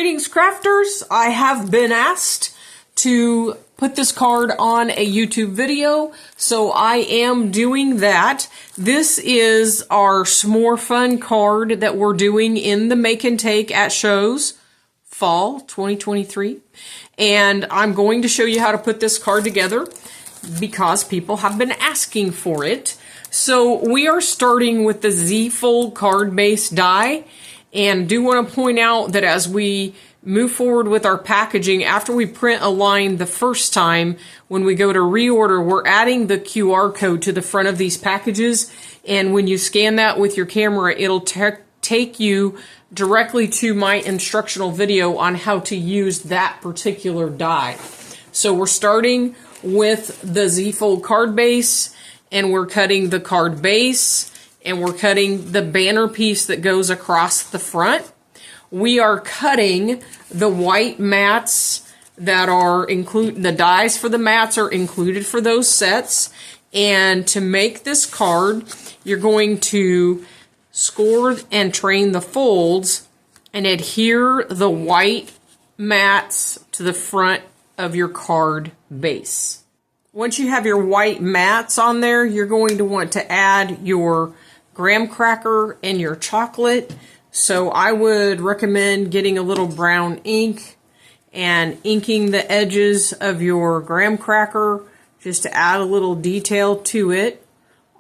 Greetings, crafters. I have been asked to put this card on a YouTube video, so I am doing that. This is our S'more Fun card that we're doing in the Make and Take at shows, fall 2023. And I'm going to show you how to put this card together because people have been asking for it. So we are starting with the Z-Fold card base die. And do want to point out that as we move forward with our packaging, after we print a line the first time, when we go to reorder, we're adding the QR code to the front of these packages. And when you scan that with your camera, it'll take you directly to my instructional video on how to use that particular die. So we're starting with the Z-Fold card base, and we're cutting the card base. And we're cutting the banner piece that goes across the front. We are cutting the white mats that are the dies for the mats are included for those sets. And to make this card, you're going to score and train the folds and adhere the white mats to the front of your card base. Once you have your white mats on there, you're going to want to add your graham cracker and your chocolate. So I would recommend getting a little brown ink and inking the edges of your graham cracker just to add a little detail to it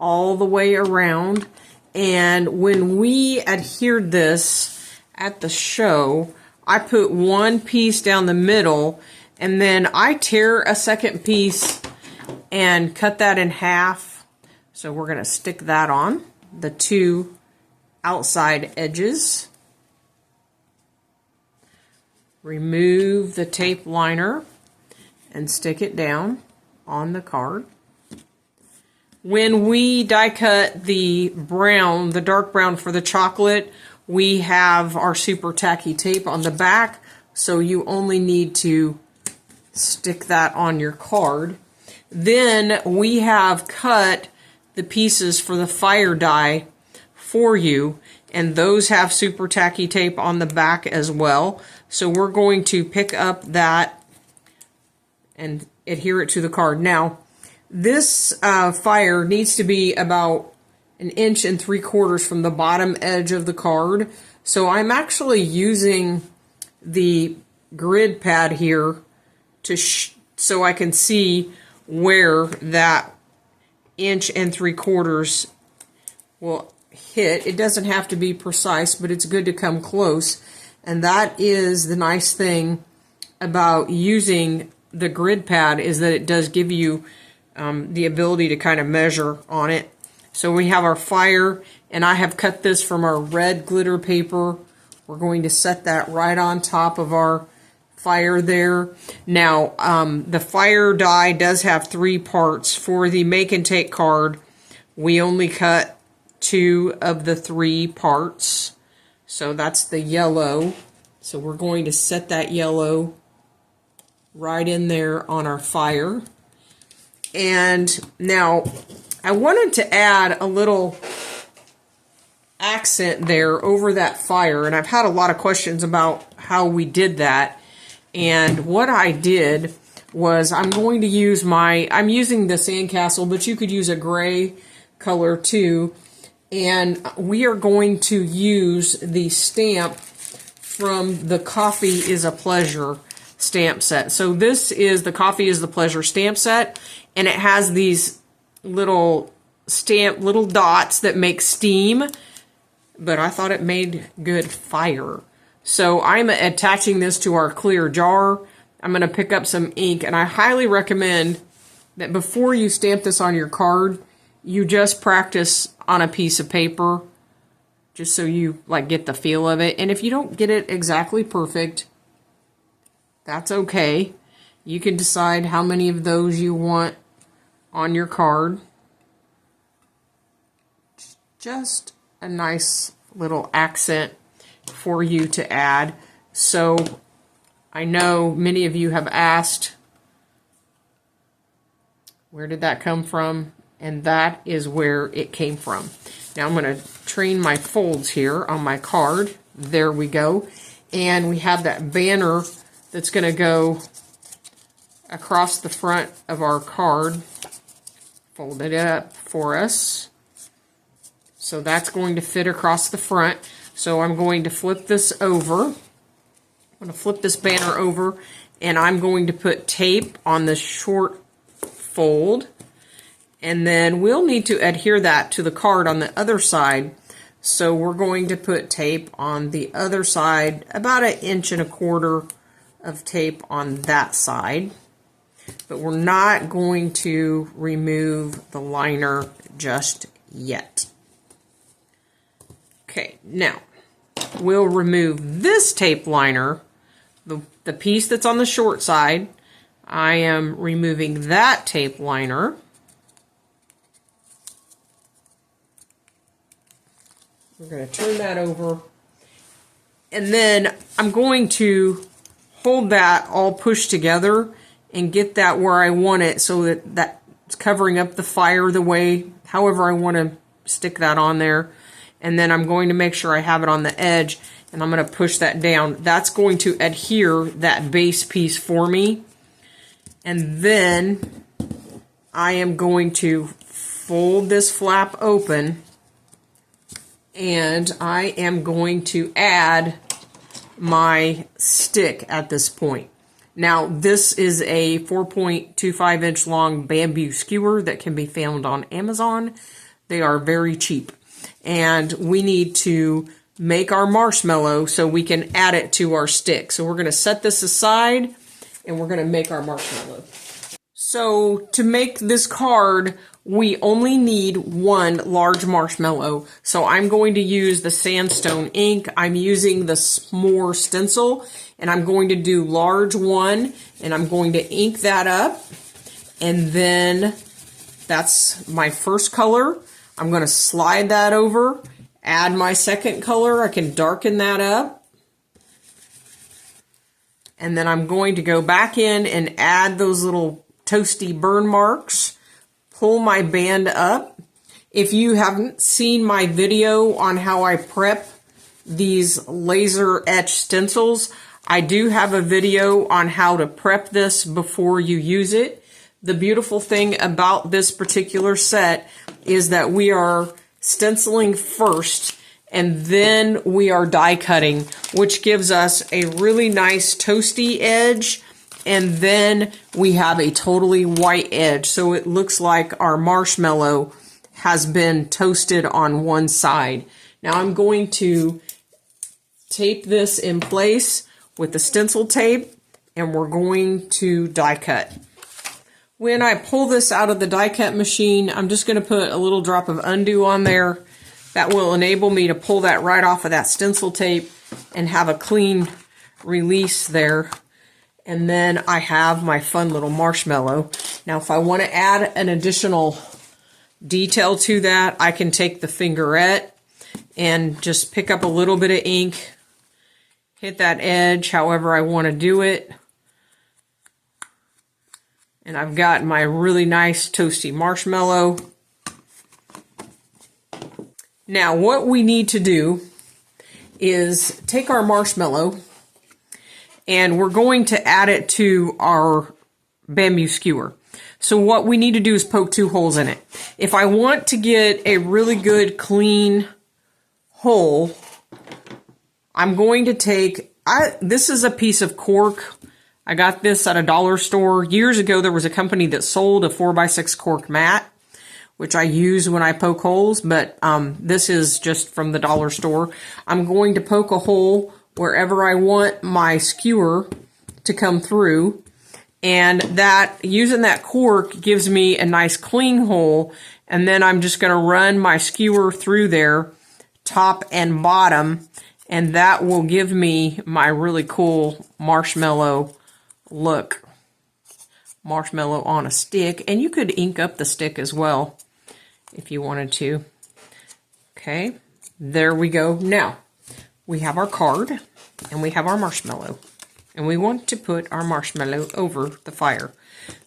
all the way around. And when we adhered this at the show, I put one piece down the middle and then I tear a second piece and cut that in half. So we're going to stick that on the two outside edges. Remove the tape liner and stick it down on the card. When we die cut the brown, the dark brown for the chocolate, we have our super tacky tape on the back, so you only need to stick that on your card. Then we have cut the pieces for the fire die for you, and those have super tacky tape on the back as well. So we're going to pick up that and adhere it to the card. Now, this fire needs to be about 1 3/4 inches from the bottom edge of the card. So I'm actually using the grid pad here to so I can see where that 1 3/4 inches will hit. It doesn't have to be precise, but it's good to come close. And that is the nice thing about using the grid pad, is that it does give you the ability to kind of measure on it. So we have our fire, and I have cut this from our red glitter paper. We're going to set that right on top of our fire there. Now, the fire die does have 3 parts. For the Make and Take card, we only cut 2 of the 3 parts. So that's the yellow. So we're going to set that yellow right in there on our fire. And now, I wanted to add a little accent there over that fire, and I've had a lot of questions about how we did that. And what I did was I'm using the sandcastle, but you could use a gray color too. And we are going to use the stamp from the Coffee is a Pleasure stamp set. So this is the Coffee is the Pleasure stamp set, and it has these little dots that make steam, but I thought it made good fire. So I'm attaching this to our clear jar. I'm going to pick up some ink, and I highly recommend that before you stamp this on your card, you just practice on a piece of paper, just so you get the feel of it. And if you don't get it exactly perfect, that's okay. You can decide how many of those you want on your card. Just a nice little accent for you to add. So I know many of you have asked, where did that come from? And that is where it came from. Now I'm going to train my folds here on my card. There we go. And we have that banner that's going to go across the front of our card. Folded it up for us. So that's going to fit across the front. So I'm going to flip this over. I'm going to flip this banner over, and I'm going to put tape on the short fold. And then we'll need to adhere that to the card on the other side. So we're going to put tape on the other side, about 1.25 inches of tape on that side. But we're not going to remove the liner just yet. Okay, now we'll remove this tape liner, the piece that's on the short side. I am removing that tape liner. We're going to turn that over. And then I'm going to hold that all pushed together and get that where I want it, so that that's covering up the fire the way, however I want to stick that on there. And then I'm going to make sure I have it on the edge, and I'm going to push that down. That's going to adhere that base piece for me. And then I am going to fold this flap open, and I am going to add my stick at this point. Now, this is a 4.25 inch long bamboo skewer that can be found on Amazon. They are very cheap. And we need to make our marshmallow so we can add it to our stick. So we're going to set this aside, and we're going to make our marshmallow. So to make this card, we only need one large marshmallow. So I'm going to use the sandstone ink. I'm using the S'more stencil, and I'm going to do large one, and I'm going to ink that up. And then that's my first color. I'm going to slide that over, add my second color. I can darken that up. And then I'm going to go back in and add those little toasty burn marks. Pull my band up. If you haven't seen my video on how I prep these laser etch stencils, I do have a video on how to prep this before you use it. The beautiful thing about this particular set is that we are stenciling first, and then we are die cutting, which gives us a really nice toasty edge. And then we have a totally white edge, so it looks like our marshmallow has been toasted on one side. Now I'm going to tape this in place with the stencil tape, and we're going to die cut. When I pull this out of the die cut machine, I'm just going to put a little drop of Undu on there. That will enable me to pull that right off of that stencil tape and have a clean release there. And then I have my fun little marshmallow. Now, if I want to add an additional detail to that, I can take the Fingerette and just pick up a little bit of ink, hit that edge however I want to do it. And I've got my really nice toasty marshmallow. Now, what we need to do is take our marshmallow, and we're going to add it to our bamboo skewer. So what we need to do is poke 2 holes in it. If I want to get a really good clean hole, I'm going to take, this is a piece of cork. I got this at a dollar store. Years ago, there was a company that sold a 4x6 cork mat, which I use when I poke holes, but this is just from the dollar store. I'm going to poke a hole wherever I want my skewer to come through, and that using that cork gives me a nice clean hole. And then I'm just going to run my skewer through there, top and bottom, and that will give me my really cool marshmallow look. Marshmallow on a stick, and you could ink up the stick as well if you wanted to. Okay, there we go. Now we have our card, and we have our marshmallow, and we want to put our marshmallow over the fire.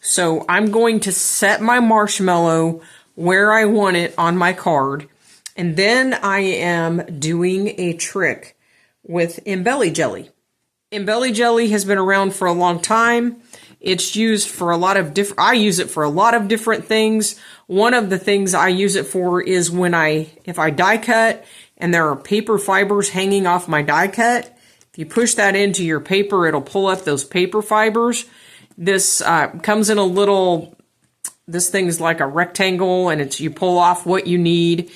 So I'm going to set my marshmallow where I want it on my card, and then I am doing a trick with Embellie Gellie. Embellie Gellie has been around for a long time. It's used for a lot of different, I use it for a lot of different things. One of the things I use it for is when if I die cut and there are paper fibers hanging off my die cut, if you push that into your paper, it'll pull up those paper fibers. This comes in a little, this thing is like a rectangle, and you pull off what you need.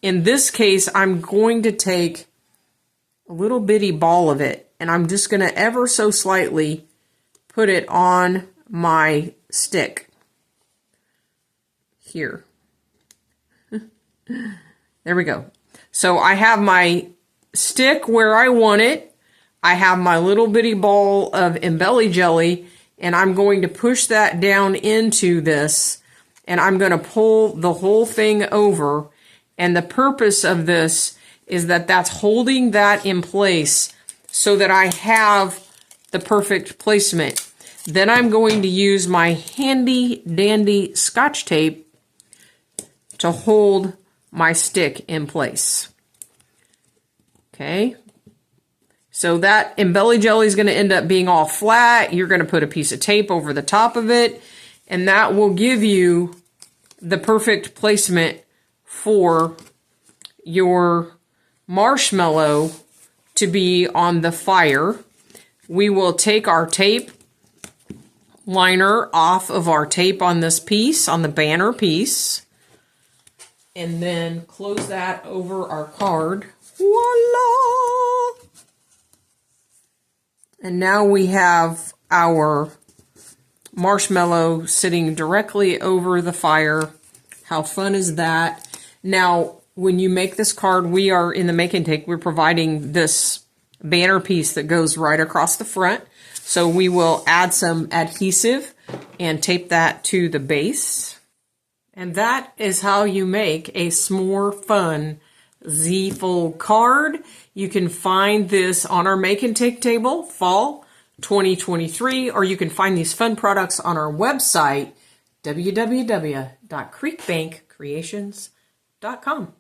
In this case, I'm going to take a little bitty ball of it, and I'm just going to ever so slightly put it on my stick here. There we go. So I have my stick where I want it. I have my little bitty ball of Embellie Gellie, and I'm going to push that down into this, and I'm going to pull the whole thing over. And the purpose of this is that that's holding that in place so that I have the perfect placement. Then I'm going to use my handy dandy Scotch tape to hold my stick in place. Okay. So that Embellie Gellie is going to end up being all flat. You're going to put a piece of tape over the top of it, and that will give you the perfect placement for your marshmallow to be on the fire. We will take our tape liner off of our tape on this piece, on the banner piece, and then close that over our card. Voila! And now we have our marshmallow sitting directly over the fire. How fun is that? Now, when you make this card, we are in the Make and Take, we're providing this banner piece that goes right across the front. So we will add some adhesive and tape that to the base. And that is how you make a s'more fun Z-fold card. You can find this on our Make and Take table, fall 2023, or you can find these fun products on our website, www.creekbankcreations.com.